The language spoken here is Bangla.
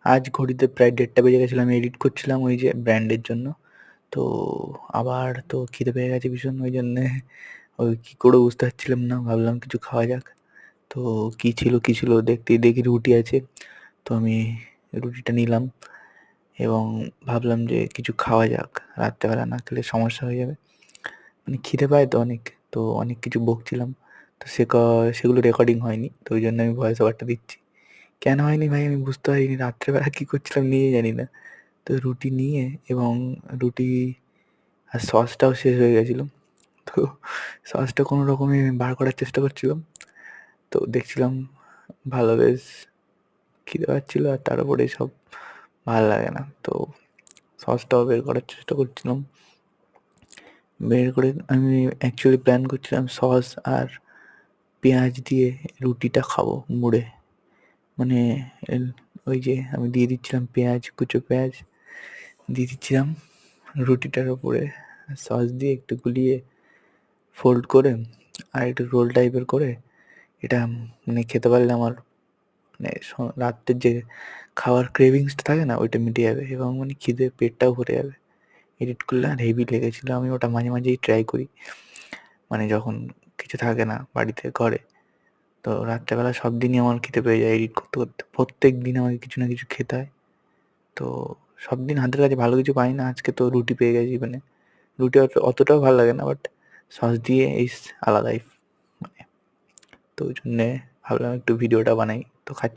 আজ ঘড়িতে প্রায় 1:30 বেজে গেছিল, আমি এডিট করছিলাম ওই যে ব্র্যান্ডের জন্য। তো আবার তো খিদে পেয়ে গেছে ভীষণ, ওই জন্যে ওই কী করবো বুঝতে পারছিলাম না, ভাবলাম কিছু খাওয়া যাক। তো কী ছিল দেখতেই দেখি রুটি আছে, তো আমি রুটিটা নিলাম এবং ভাবলাম যে কিছু খাওয়া যাক, রাত্রেবেলা না খেলে সমস্যা হয়ে যাবে। মানে খিদে পায় তো অনেক, তো অনেক কিছু বকছিলাম, তো সেগুলো রেকর্ডিং হয়নি, তো ওই জন্য আমি ভয়েস ওভারটা দিচ্ছি। কেন হয়নি ভাই আমি বুঝতে পারিনি, রাত্রেবেলা কী করছিলাম নিজেই জানি না। তো রুটি নিয়ে এবং রুটি আর সসটাও শেষ হয়ে গেছিলো, তো সসটা কোনো রকমে বার করার চেষ্টা করছিলাম, তো দেখছিলাম ভালো বেশ খিদে পাচ্ছিলো, আর তার উপরে এসব ভাল লাগে না, তো সসটাও বের করার চেষ্টা করছিলাম। বের করে আমি অ্যাকচুয়ালি প্ল্যান করছিলাম সস আর পেঁয়াজ দিয়ে রুটিটা খাবো মুড়ে। মানে ওই যে আমি দিয়ে দিচ্ছিলাম পেঁয়াজ, কুচো পেঁয়াজ দিয়ে দিচ্ছিলাম রুটিটার ওপরে, সস দিয়ে একটু গুলিয়ে ফোল্ড করে আর একটু রোল টাইপের করে এটা মানে খেতে পারলে আমার মানে রাত্রের যে খাওয়ার ক্রেভিংসটা থাকে না, ওইটা মিটে যাবে এবং মানে খিদে পেটটাও ভরে যাবে। এডিট করলে আর হেভি লেগেছিলো, আমি ওটা মাঝে মাঝেই ট্রাই করি, মানে যখন কিছু থাকে না বাড়িতে ঘরে। তো রাত্রেবেলা সব দিনই আমার খেতে পেয়ে যায় এডিট করতে করতে, প্রত্যেক দিন আমাকে কিছু না কিছু খেতে হয়। তো সব দিন হাতের কাছে ভালো কিছু পাই না, আজকে তো রুটি পেয়ে গেছি, মানে রুটি অতটাও ভালো লাগে না, বাট সস দিয়ে আলাদাই মানে। তো ওই জন্যে ভাবলাম একটু ভিডিওটা বানাই, তো খাচ্ছি।